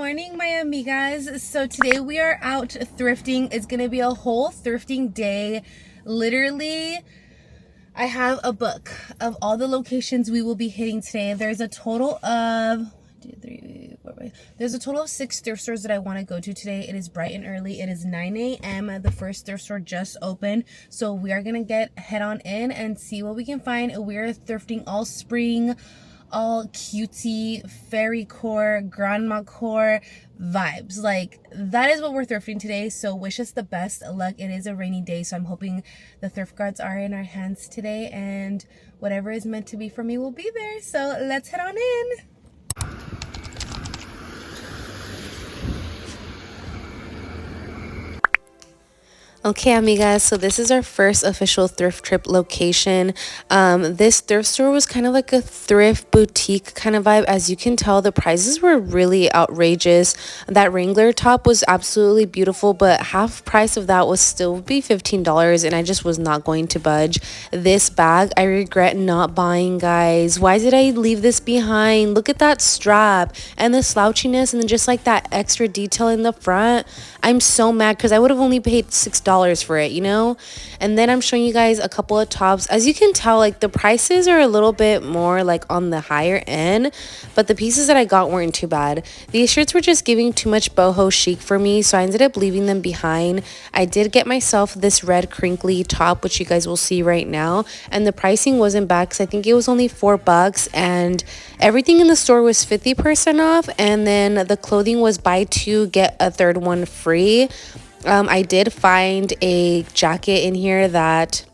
morning, my amigas. So today we are out thrifting. It's gonna be a whole thrifting day. Literally, I have a book of all the locations we will be hitting today. There's a total of there's a total of 6 thrift stores that I want to go to today. It is bright and early. It is 9 a.m. The first thrift store just opened, so we are gonna head on in and see what we can find. We're thrifting all spring, all cutesy, fairy core, grandma core vibes. Like, that is what we're thrifting today. So wish us the best luck. It is a rainy day, so I'm hoping the thrift cards are in our hands today, and whatever is meant to be for me will be there. So let's head on in. Okay, amigas, so this is our first official thrift trip location. This thrift store was kind of like a thrift boutique kind of vibe. As you can tell, the prices were really outrageous. That Wrangler top was absolutely beautiful, but half price of that was still be $15, and I just was not going to budge. This bag, I regret not buying, guys. Why did I leave this behind? Look at that strap and the slouchiness, and then just like that extra detail in the front. I'm so mad because I would have only paid $6 for it, you know. And then I'm showing you guys a couple of tops. As you can tell, like, the prices are a little bit more like on the higher end, but the pieces that I got weren't too bad. These shirts were just giving too much boho chic for me, so I ended up leaving them behind. I did get myself this red crinkly top, which you guys will see right now, and the pricing wasn't bad because I think it was only $4, and everything in the store was 50% off, and then the clothing was buy two get a third one free. I did find a jacket in here that,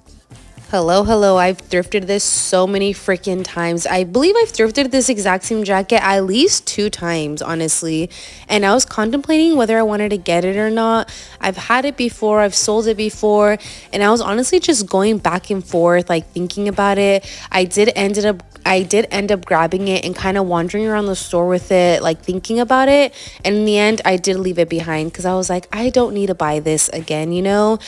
hello, I've thrifted this so many freaking times. I believe I've thrifted this exact same jacket at least 2 times, honestly. And I was contemplating whether I wanted to get it or not. I've had it before, I've sold it before, and I was honestly just going back and forth, like, thinking about it. I did end up grabbing it and kind of wandering around the store with it, like, thinking about it. And in the end, I did leave it behind because I was like, I don't need to buy this again, you know?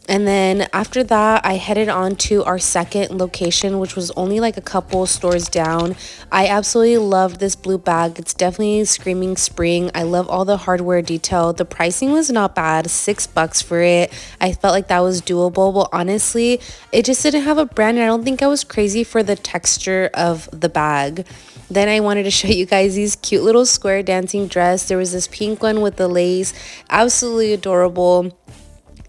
And then after that, I headed on to our second location, which was only like a couple stores down. I absolutely loved this blue bag. It's definitely screaming spring. I love all the hardware detail. The pricing was not bad, $6 for it. I felt like that was doable, but honestly, it just didn't have a brand, and I don't think I was crazy for the texture of the bag. Then I wanted to show you guys these cute little square dancing dress. There was this pink one with the lace, absolutely adorable.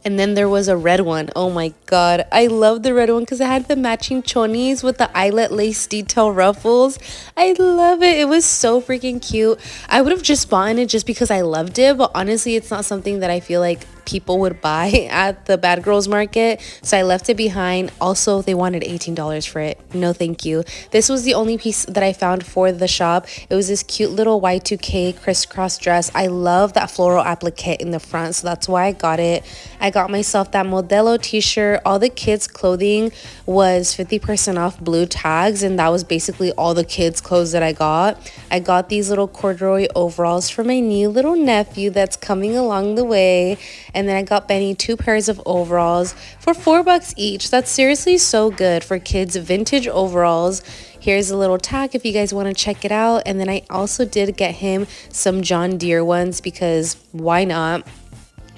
And then there was a red one. Oh my god, I love the red one because it had the matching chonis with the eyelet lace detail ruffles. I love it. It was so freaking cute. I would have just bought it just because I loved it, but honestly, it's not something that I feel like people would buy at the Bad Girls Market, so I left it behind. Also, they wanted $18 for it. No thank you. This was the only piece that I found for the shop. It was this cute little Y2K crisscross dress. I love that floral applique in the front, so that's why I got it. I got myself that Modelo t-shirt. All the kids clothing was 50% off, blue tags, and that was basically all the kids clothes that I got. I got these little corduroy overalls for my new little nephew that's coming along the way. And then I got Benny 2 pairs of overalls for $4 each. That's seriously so good for kids' vintage overalls. Here's a little tag if you guys want to check it out. And then I also did get him some John Deere ones because why not?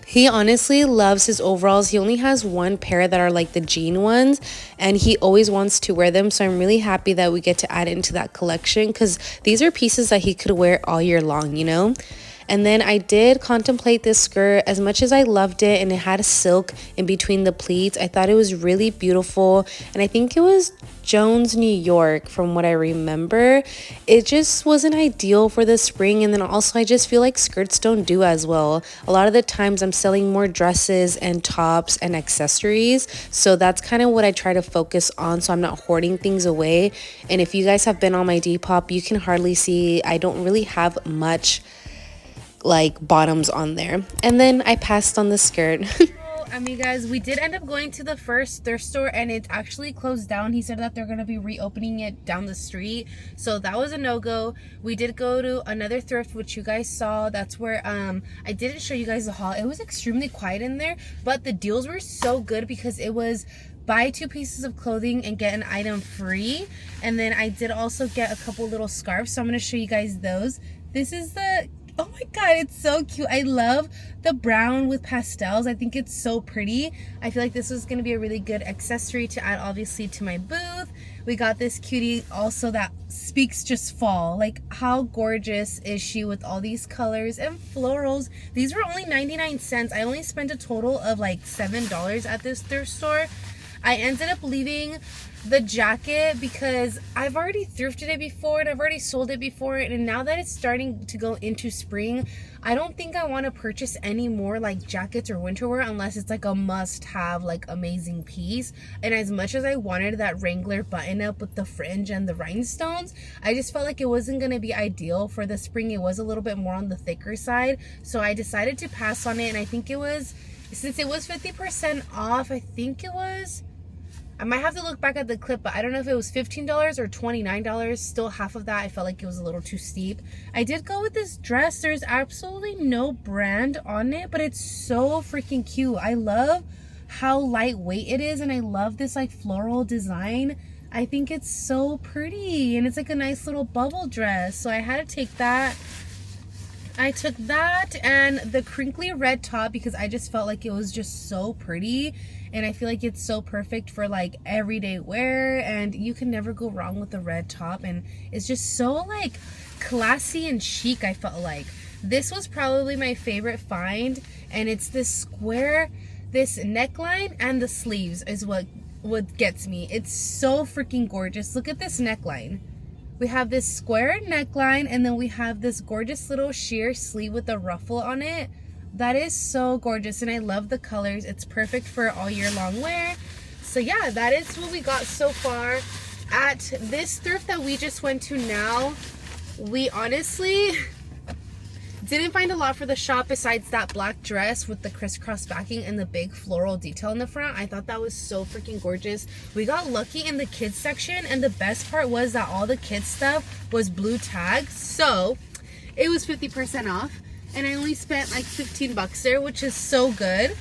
He honestly loves his overalls. He only has 1 pair that are like the jean ones, and he always wants to wear them. So I'm really happy that we get to add it into that collection because these are pieces that he could wear all year long, you know? And then I did contemplate this skirt. As much as I loved it and it had silk in between the pleats, I thought it was really beautiful. And I think it was Jones, New York, from what I remember. It just wasn't ideal for the spring. And then also I just feel like skirts don't do as well. A lot of the times I'm selling more dresses and tops and accessories. So that's kind of what I try to focus on, so I'm not hoarding things away. And if you guys have been on my Depop, you can hardly see I don't really have much like bottoms on there. And then I passed on the skirt. Amigas, we did end up going to the first thrift store and it's actually closed down. He said that they're going to be reopening it down the street, so that was a no-go. We did go to another thrift, which you guys saw. That's where I didn't show you guys the haul. It was extremely quiet in there, but the deals were so good because it was buy 2 pieces of clothing and get an item free. And then I did also get a couple little scarves, so I'm going to show you guys those. This is the Oh my god, it's so cute. I love the brown with pastels. I think it's so pretty. I feel like this was going to be a really good accessory to add obviously to my booth. We got this cutie also that speaks just fall. Like, how gorgeous is she with all these colors and florals? These were only 99 cents. I only spent a total of like $7 at this thrift store. I ended up leaving the jacket because I've already thrifted it before and I've already sold it before, and now that it's starting to go into spring, I don't think I want to purchase any more like jackets or winter wear unless it's like a must have, like amazing piece. And as much as I wanted that Wrangler button up with the fringe and the rhinestones, I just felt like it wasn't going to be ideal for the spring. It was a little bit more on the thicker side, so I decided to pass on it. And I think it was, since it was 50% off, I might have to look back at the clip, but I don't know if it was $15 or $29. Still half of that. I felt like it was a little too steep. I did go with this dress. There's absolutely no brand on it, but it's so freaking cute. I love how lightweight it is, and I love this like floral design. I think it's so pretty, and it's like a nice little bubble dress. So I had to take that. I took that and the crinkly red top because I just felt like it was just so pretty, and I feel like it's so perfect for like everyday wear, and you can never go wrong with the red top, and it's just so like classy and chic. I felt like this was probably my favorite find, and it's this square, this neckline and the sleeves is what gets me. It's so freaking gorgeous. Look at this neckline. We have this square neckline, and then we have this gorgeous little sheer sleeve with a ruffle on it. That is so gorgeous, and I love the colors. It's perfect for all year long wear. So yeah, that is what we got so far at this thrift that we just went to now. We honestly didn't find a lot for the shop besides that black dress with the crisscross backing and the big floral detail in the front. I thought that was so freaking gorgeous. We got lucky in the kids section, and the best part was that all the kids stuff was blue tags, so it was 50% off, and I only spent like 15 bucks there, which is so good.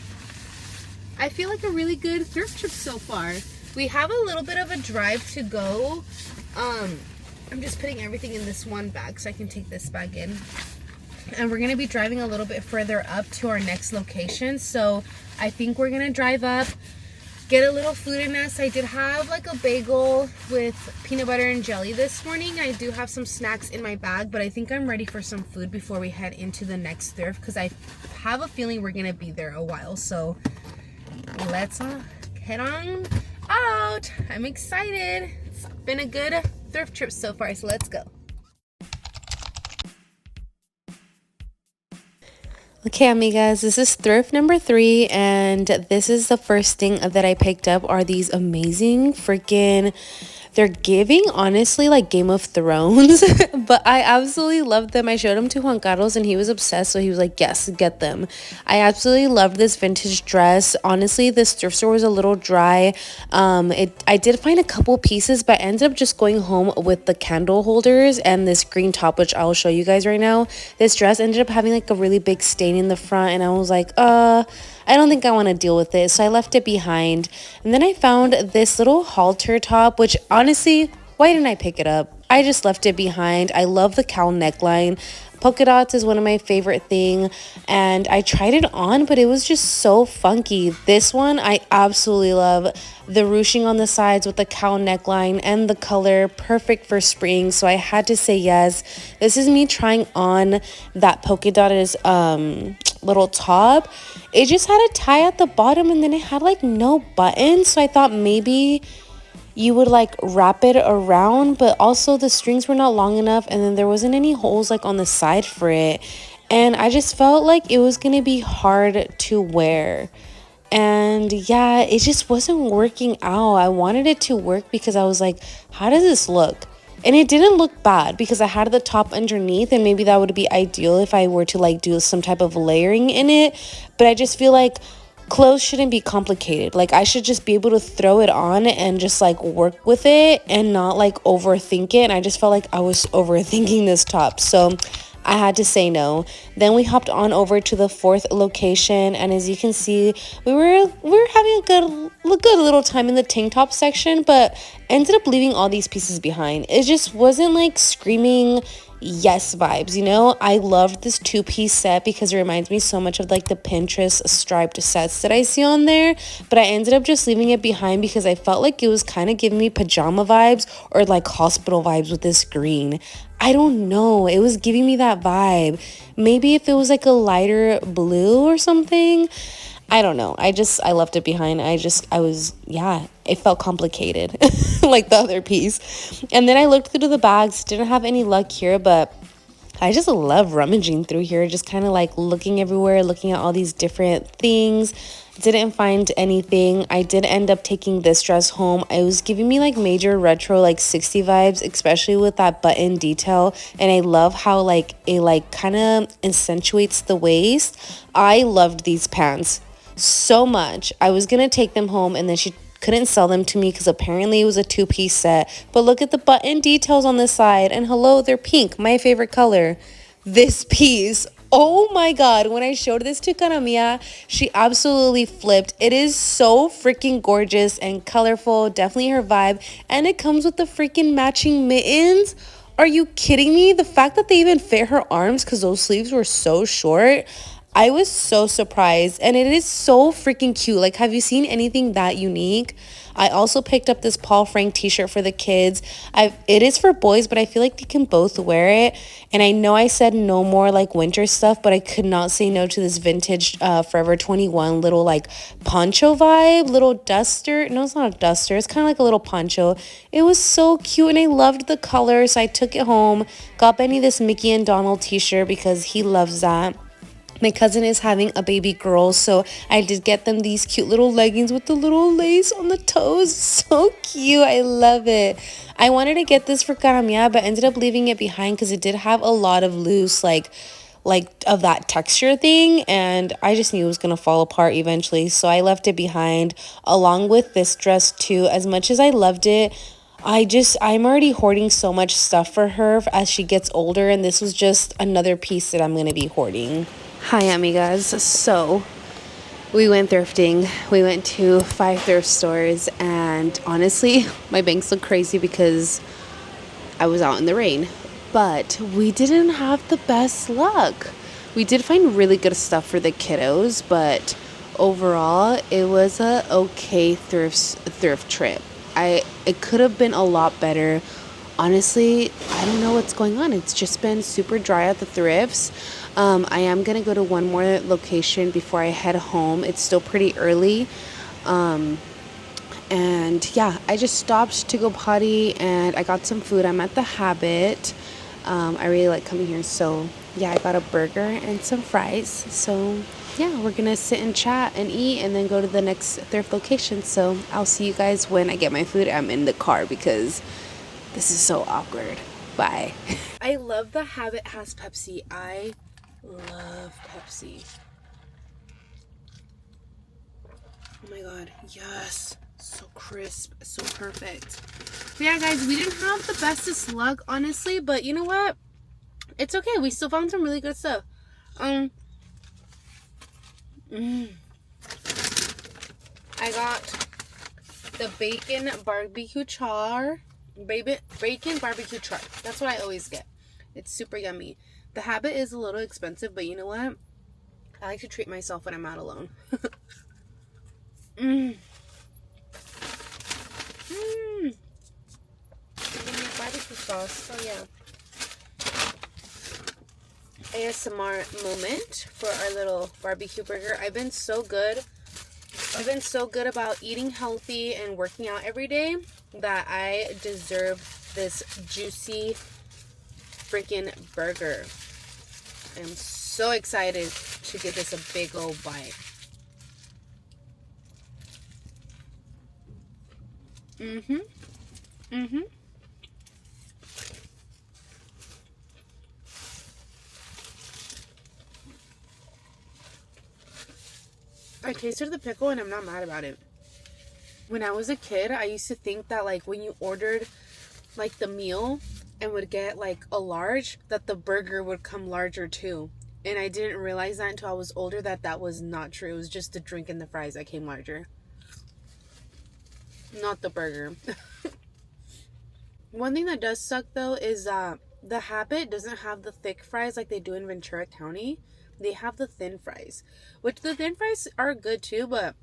I feel like a really good thrift trip so far. We have a little bit of a drive to go. I'm just putting everything in this one bag so I can take this bag in. And we're going to be driving a little bit further up to our next location. So I think we're going to drive up, get a little food in us. I did have like a bagel with peanut butter and jelly this morning. I do have some snacks in my bag, but I think I'm ready for some food before we head into the next thrift, because I have a feeling we're going to be there a while. So let's head on out. I'm excited. It's been a good thrift trip so far, so let's go. Okay, amigas, this is thrift number 3, and this is the first thing that I picked up are these amazing freaking, they're giving honestly like Game of Thrones, but I absolutely love them. I showed them to Juan Carlos and he was obsessed, so he was like, yes, get them. I absolutely loved this vintage dress. Honestly, this thrift store was a little dry. I did find a couple pieces, but I ended up just going home with the candle holders and this green top, which I'll show you guys right now. This dress ended up having like a really big stain in the front, and I was like, I don't think I want to deal with it, so I left it behind. And then I found this little halter top, which honestly, why didn't I pick it up? I just left it behind. I love the cowl neckline. Polka dots is one of my favorite thing, and I tried it on, but it was just so funky. This one I absolutely love. The ruching on the sides with the cowl neckline and the color, perfect for spring, so I had to say yes. This is me trying on that polka dotted little top. It just had a tie at the bottom, and then it had like no buttons, so I thought maybe you would like wrap it around, but also the strings were not long enough, and then there wasn't any holes like on the side for it, and I just felt like it was gonna be hard to wear. And yeah, it just wasn't working out. I wanted it to work because I was like, how does this look? And it didn't look bad because I had the top underneath, and maybe that would be ideal if I were to like do some type of layering in it. But I just feel like clothes shouldn't be complicated. Like, I should just be able to throw it on and just like work with it and not like overthink it. And I just felt like I was overthinking this top, so I had to say no. Then we hopped on over to the 4th location, and as you can see, we were having a good little time in the tank top section, but ended up leaving all these pieces behind. It just wasn't like screaming yes vibes. You know, I loved this two-piece set because it reminds me so much of like the Pinterest striped sets that I see on there, but I ended up just leaving it behind because I felt like it was kind of giving me pajama vibes or like hospital vibes with this green. I don't know, it was giving me that vibe. Maybe if it was like a lighter blue or something, I don't know. I left it behind. Yeah, it felt complicated like the other piece. And then I looked through the bags, didn't have any luck here, but I just love rummaging through here, just kind of like looking everywhere, looking at all these different things. Didn't find anything. I did end up taking this dress home. It was giving me like major retro like 60 vibes, especially with that button detail. And I love how like it like kind of accentuates the waist. I loved these pants so much. I was gonna take them home and then she couldn't sell them to me because apparently it was a two-piece set. But look at the button details on the side, and hello, they're pink, my favorite color. This piece, oh my god, when I showed this to Karamia, she absolutely flipped. It is so freaking gorgeous and colorful, definitely her vibe, and it comes with the freaking matching mittens. Are you kidding me? The fact that they even fit her arms because those sleeves were so short, I was so surprised, and it is so freaking cute. Like, have you seen anything that unique? I also picked up this Paul Frank t-shirt for the kids. It is for boys, but I feel like they can both wear it. And I know I said no more like winter stuff, but I could not say no to this vintage Forever 21 little like poncho vibe, little duster. No, it's not a duster. It's kind of like a little poncho. It was so cute, and I loved the color, so I took it home. Got Benny this Mickey and Donald t-shirt because he loves that. My cousin is having a baby girl, so I did get them these cute little leggings with the little lace on the toes. So cute. I love it. I wanted to get this for Karamia, but ended up leaving it behind because it did have a lot of loose, like of that texture thing, and I just knew it was gonna fall apart eventually, so I left it behind along with this dress too. As much as I loved it, I'm already hoarding so much stuff for her as she gets older, and this was just another piece that I'm gonna be hoarding. Hi amigas, so we went thrifting. We went to 5 thrift stores, and honestly my banks look crazy because I was out in the rain, but we didn't have the best luck. We did find really good stuff for the kiddos, but overall it was a okay thrift trip. It could have been a lot better. Honestly, I don't know what's going on. It's just been super dry at the thrifts. I am going to go to one more location before I head home. It's still pretty early. And yeah, I just stopped to go potty and I got some food. I'm at the Habit. I really like coming here. So yeah, I got a burger and some fries. So yeah, we're going to sit and chat and eat and then go to the next thrift location. So I'll see you guys when I get my food. I'm in the car because this is so awkward. Bye. I love the Habit has Pepsi. I love Pepsi. Oh my god, yes. So crisp, so perfect. But yeah, guys, we didn't have the bestest luck, honestly, but you know what? It's okay. We still found some really good stuff. I got the bacon barbecue char. Bacon barbecue char. That's what I always get. It's super yummy. The Habit is a little expensive, but you know what? I like to treat myself when I'm out alone. Barbecue sauce. So yeah. ASMR moment for our little barbecue burger. I've been so good about eating healthy and working out every day that I deserve this juicy freaking burger. I'm so excited to give this a big old bite. I tasted the pickle and I'm not mad about it. When I was a kid, I used to think that like when you ordered like the meal and would get like a large, that the burger would come larger too. And I didn't realize that until I was older that was not true. It was just the drink and the fries that came larger. Not the burger. One thing that does suck though is that The Habit doesn't have the thick fries like they do in Ventura County. They have the thin fries, which the thin fries are good too, but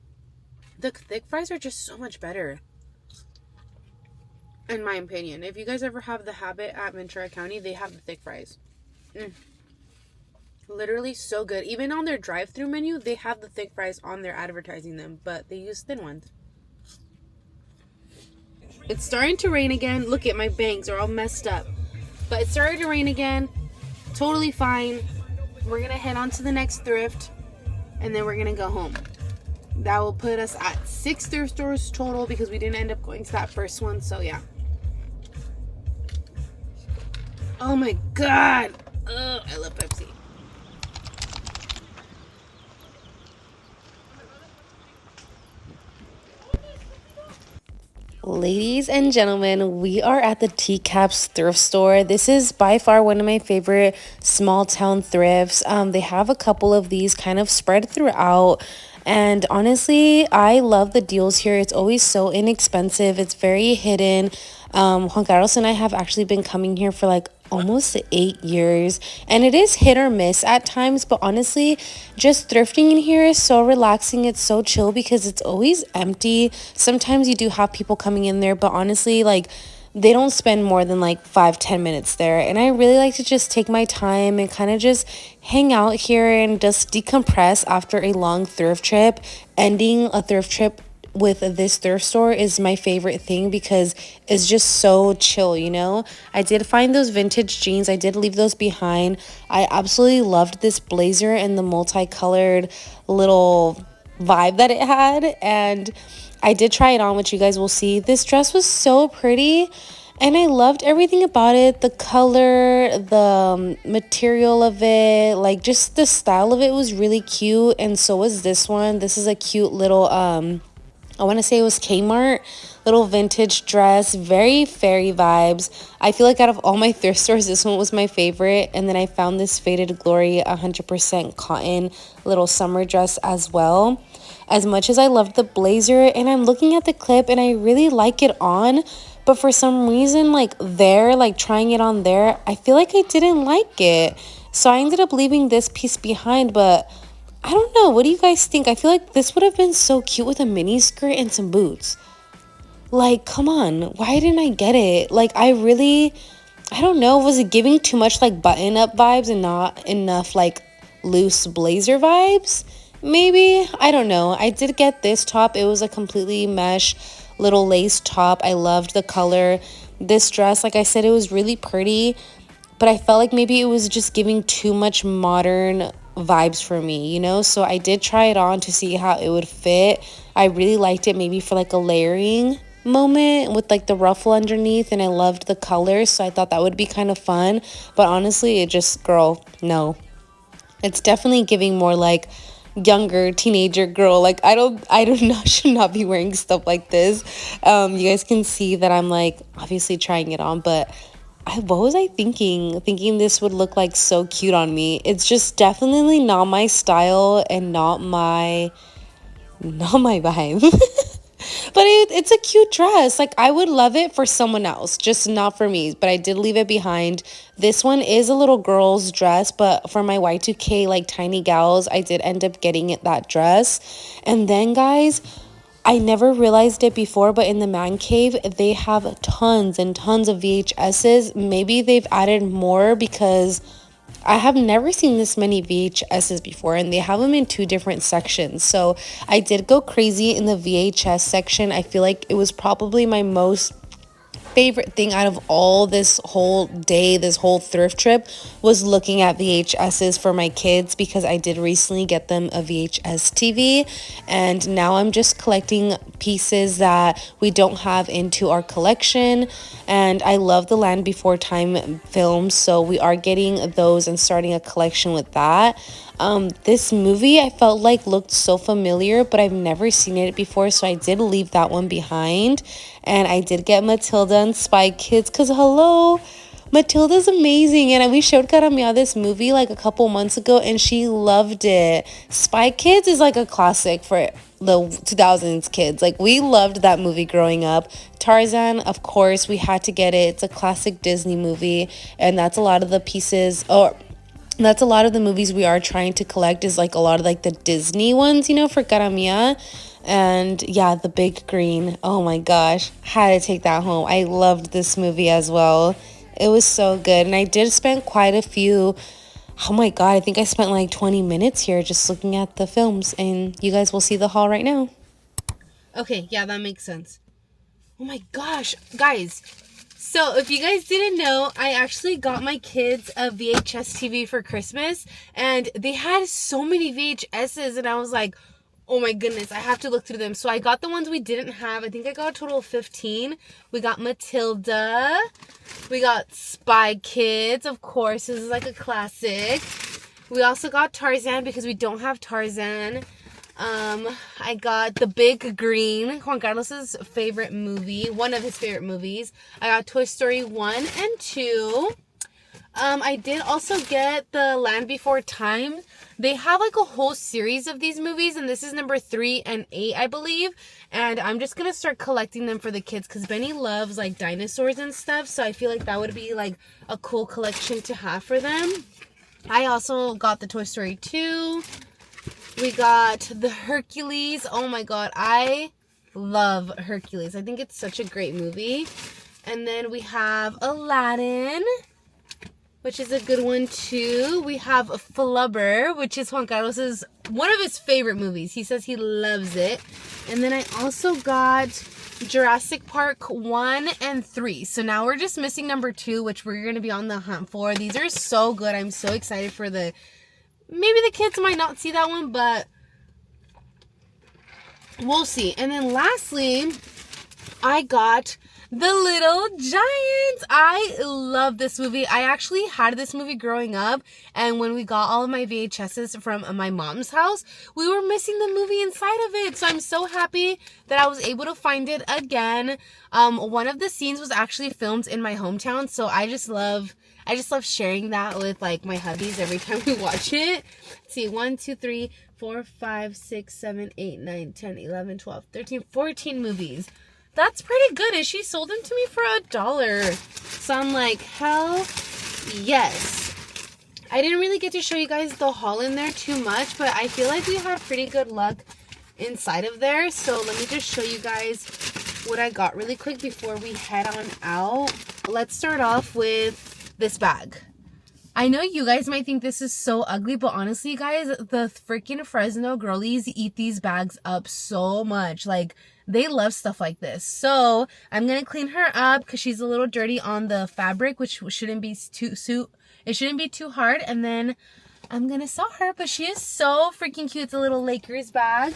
the thick fries are just so much better, in my opinion. If you guys ever have the Habit at Ventura County, they have the thick fries. Literally so good. Even on their drive-through menu, they have the thick fries on there advertising them, but they use thin ones. It's starting to rain again. Look at my bangs are all messed up. But it started to rain again. Totally fine. We're going to head on to the next thrift, and then we're going to go home. That will put us at 6 thrift stores total because we didn't end up going to that first one. So, yeah. Oh, my God. Ugh, I love Pepsi. Ladies and gentlemen, we are at the Teacaps thrift store. This is by far one of my favorite small town thrifts. They have a couple of these kind of spread throughout. And honestly, I love the deals here. It's always so inexpensive. It's very hidden. Juan Carlos and I have actually been coming here for like almost 8 years, and it is hit or miss at times, but honestly, just thrifting in here is so relaxing. It's so chill because it's always empty. Sometimes you do have people coming in there, but honestly, like, they don't spend more than like 5-10 minutes there, and I really like to just take my time and kind of just hang out here and just decompress after a long thrift trip. Ending a thrift trip with this thrift store is my favorite thing because it's just so chill, you know. I did find those vintage jeans. I did leave those behind. I absolutely loved this blazer and the multicolored little vibe that it had, and I did try it on, which you guys will see. This dress was so pretty, and I loved everything about it. The color, the material of it, like just the style of it was really cute, and so was this one. This is a cute little I want to say it was Kmart, little vintage dress, very fairy vibes. I feel like out of all my thrift stores, this one was my favorite. And then I found this Faded Glory 100% cotton little summer dress as well. As much as I loved the blazer, and I'm looking at the clip and I really like it on, but for some reason, like trying it on there, I feel like I didn't like it. So I ended up leaving this piece behind, but I don't know. What do you guys think? I feel like this would have been so cute with a mini skirt and some boots. Like, come on. Why didn't I get it? Like, I don't know. Was it giving too much like button up vibes and not enough like loose blazer vibes? Maybe. I don't know. I did get this top. It was a completely mesh little lace top. I loved the color. This dress, like I said, it was really pretty, but I felt like maybe it was just giving too much modern vibes for me, you know. So I did try it on to see how it would fit. I really liked it, maybe for like a layering moment with like the ruffle underneath, and I loved the color, so I thought that would be kind of fun. But honestly, it just, girl, no. It's definitely giving more like younger teenager girl. Like, I don't know, should not be wearing stuff like this. You guys can see that I'm like obviously trying it on, but what was I thinking this would look like so cute on me? It's just definitely not my style and not my vibe. But it's a cute dress. Like, I would love it for someone else, just not for me. But I did leave it behind. This one is a little girl's dress, but for my Y2K like tiny gals, I did end up getting that dress. And then, guys, I never realized it before, but in the man cave, they have tons and tons of VHSs. Maybe they've added more because I have never seen this many VHSs before, and they have them in 2 different sections. So I did go crazy in the VHS section. I feel like it was probably my most favorite thing out of all this whole day, this whole thrift trip, was looking at VHSs for my kids, because I did recently get them a VHS TV, and now I'm just collecting pieces that we don't have into our collection. And I love the Land Before Time films, so we are getting those and starting a collection with that. This movie I felt like looked so familiar, but I've never seen it before, so I did leave that one behind. And I did get Matilda and Spy Kids, because hello, Matilda's amazing, and we showed Karamia this movie like a couple months ago and she loved it. Spy Kids is like a classic for the 2000s kids. Like, we loved that movie growing up. Tarzan, of course, we had to get it. It's a classic Disney movie, and that's a lot of the pieces, or that's a lot of the movies we are trying to collect, is like a lot of like the Disney ones, you know, for Cara Mia. And yeah, The Big Green, oh my gosh, had to take that home. I loved this movie as well. It was so good, and I did spend quite a few, oh my god, I think I spent like 20 minutes here just looking at the films, and you guys will see the haul right now. Okay, yeah, that makes sense. Oh my gosh, guys. So if you guys didn't know, I actually got my kids a VHS TV for Christmas, and they had so many VHSs, and I was like, oh my goodness, I have to look through them. So I got the ones we didn't have. I think I got a total of 15. We got Matilda. We got Spy Kids, of course. This is like a classic. We also got Tarzan because we don't have Tarzan. I got The Big Green, Juan Carlos's favorite movie, one of his favorite movies. I got Toy Story 1 and 2. I did also get The Land Before Time. They have like a whole series of these movies, and this is number 3 and 8, I believe. And I'm just gonna start collecting them for the kids because Benny loves like dinosaurs and stuff, so I feel like that would be like a cool collection to have for them. I also got the Toy Story 2. We got the Hercules. Oh my god, I love Hercules. I think it's such a great movie. And then we have Aladdin, which is a good one too. We have Flubber, which is Juan Carlos's one of his favorite movies. He says he loves it. And then I also got Jurassic Park 1 and 3. So now we're just missing number 2, which we're going to be on the hunt for. These are so good. I'm so excited for the... Maybe the kids might not see that one, but we'll see. And then lastly, I got The Little Giants. I love this movie. I actually had this movie growing up, and when we got all of my VHSs from my mom's house, we were missing the movie inside of it. So I'm so happy that I was able to find it again. One of the scenes was actually filmed in my hometown, so I just love sharing that with like my hubbies every time we watch it. Let's see, 1, 2, 3, 4, 5, 6, 7, 8, 9, 10, 11, 12, 13, 14 movies. That's pretty good. And she sold them to me for $1. So I'm like, hell yes. I didn't really get to show you guys the haul in there too much, but I feel like we had pretty good luck inside of there. So let me just show you guys what I got really quick before we head on out. Let's start off with this bag. I know you guys might think this is so ugly, but honestly, guys, the freaking Fresno girlies eat these bags up so much. Like, they love stuff like this. So I'm gonna clean her up because she's a little dirty on the fabric, which shouldn't be too hard. And then I'm gonna sew her, but she is so freaking cute. It's a little Lakers bag.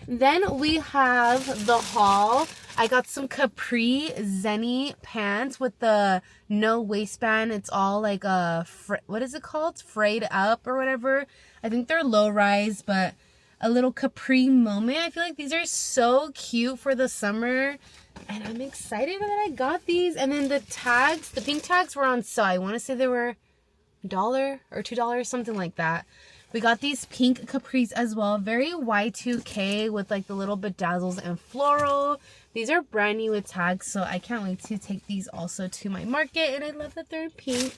Then we have the haul. I got some Capri Zenny pants with the no waistband. It's all like a, what is it called? Frayed up or whatever. I think they're low rise, but a little Capri moment. I feel like these are so cute for the summer. And I'm excited that I got these. And then the tags, the pink tags were on sale. I want to say they were $1 or $2, something like that. We got these pink capris as well. Very Y2K with like the little bedazzles and floral. These are brand new with tags, so I can't wait to take these also to my market. And I love that they're in pink.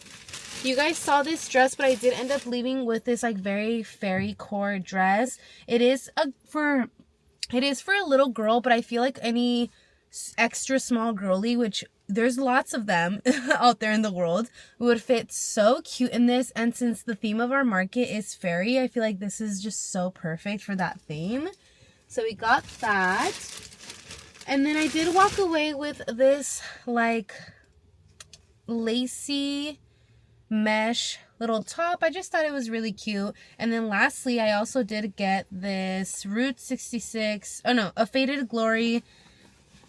You guys saw this dress, but I did end up leaving with this like very fairy core dress. It is for a little girl, but I feel like any extra small girly, which there's lots of them out there in the world, would fit so cute in this. And since the theme of our market is fairy, I feel like this is just so perfect for that theme. So we got that. And then I did walk away with this like lacy mesh little top. I just thought it was really cute. And then lastly, I also did get this Route 66, a Faded Glory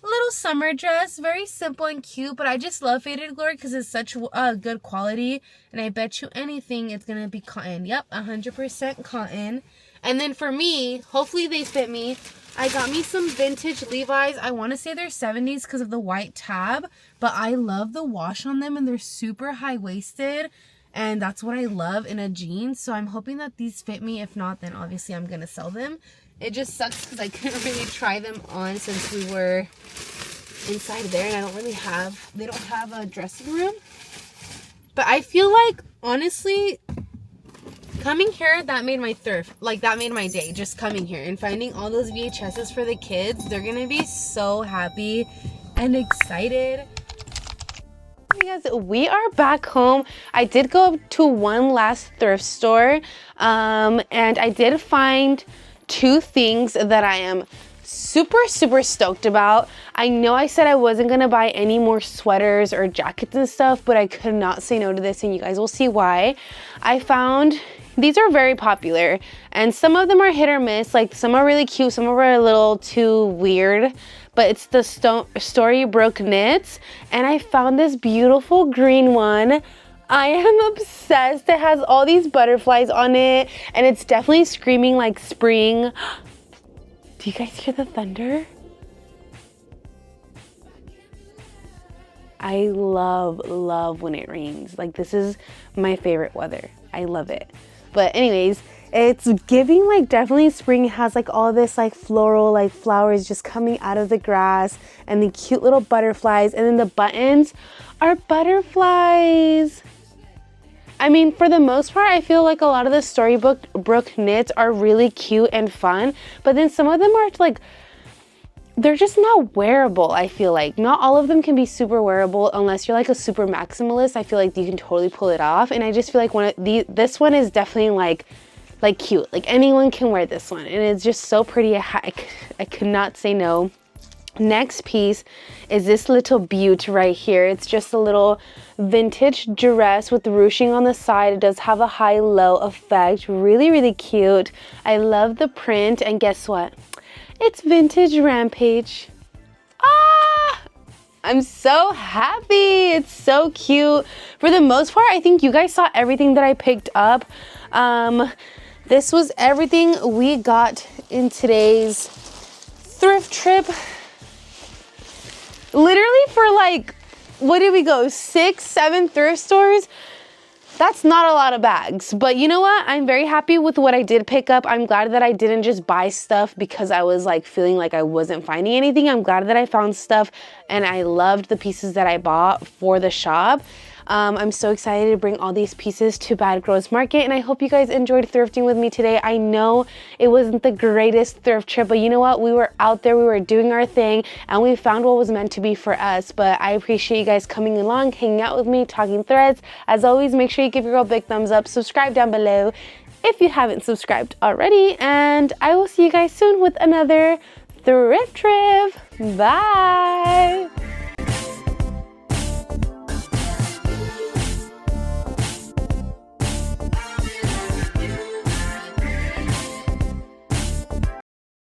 little summer dress. Very simple and cute, but I just love Faded Glory because it's such good quality. And I bet you anything it's gonna be cotton. Yep, 100% cotton. And then for me, hopefully they fit me, I got me some vintage Levi's. I want to say they're 70s because of the white tab, but I love the wash on them and they're super high-waisted. and that's what I love in a jean. So I'm hoping that these fit me. If not, then obviously I'm gonna sell them. It just sucks because I couldn't really try them on since we were inside there, and I don't really have, they don't have a dressing room. But I feel like, honestly, coming here, that made my thrift, like that made my day, just coming here and finding all those VHSs for the kids. They're gonna be so happy and excited. Hey guys, we are back home. I did go to one last thrift store, and I did find two things that I am super stoked about. I know I said I wasn't gonna buy any more sweaters or jackets and stuff, but I could not say no to this, and you guys will see why. I found these are very popular, and some of them are hit or miss. Like, some are really cute, some are a little too weird, but it's the Storybrooke knits, and I found this beautiful green one. I am obsessed. It has all these butterflies on it, and it's definitely screaming like spring. Do you guys hear the thunder? I love when it rains. Like, this is my favorite weather. I love it. But anyways, it's giving like definitely spring. It has like all this like floral like flowers just coming out of the grass, and the cute little butterflies, and then the buttons are butterflies. I mean, for the most part, I feel like a lot of the Storybrooke knits are really cute and fun, but then some of them are like, they're just not wearable. I feel like not all of them can be super wearable unless you're like a super maximalist. I feel like you can totally pull it off, and I just feel like this one is definitely like cute. Like, anyone can wear this one, and it's just so pretty. I could not say no. Next piece is this little beaut right here. It's just a little vintage dress with ruching on the side. It does have a high-low effect. Really cute. I love the print, and guess what? It's vintage Rampage. Ah! I'm so happy. It's so cute. For the most part, I think you guys saw everything that I picked up. This was everything we got in today's thrift trip. Literally for like, what did we go? 6, 7 thrift stores? That's not a lot of bags, but you know what? I'm very happy with what I did pick up. I'm glad that I didn't just buy stuff because I was like feeling like I wasn't finding anything. I'm glad that I found stuff, and I loved the pieces that I bought for the shop. I'm so excited to bring all these pieces to Bad Girls Market, and I hope you guys enjoyed thrifting with me today. I know it wasn't the greatest thrift trip, but you know what? We were out there, we were doing our thing, and we found what was meant to be for us. But I appreciate you guys coming along, hanging out with me, talking threads. As always, make sure you give your girl a big thumbs up, subscribe down below if you haven't subscribed already, and I will see you guys soon with another thrift trip. Bye!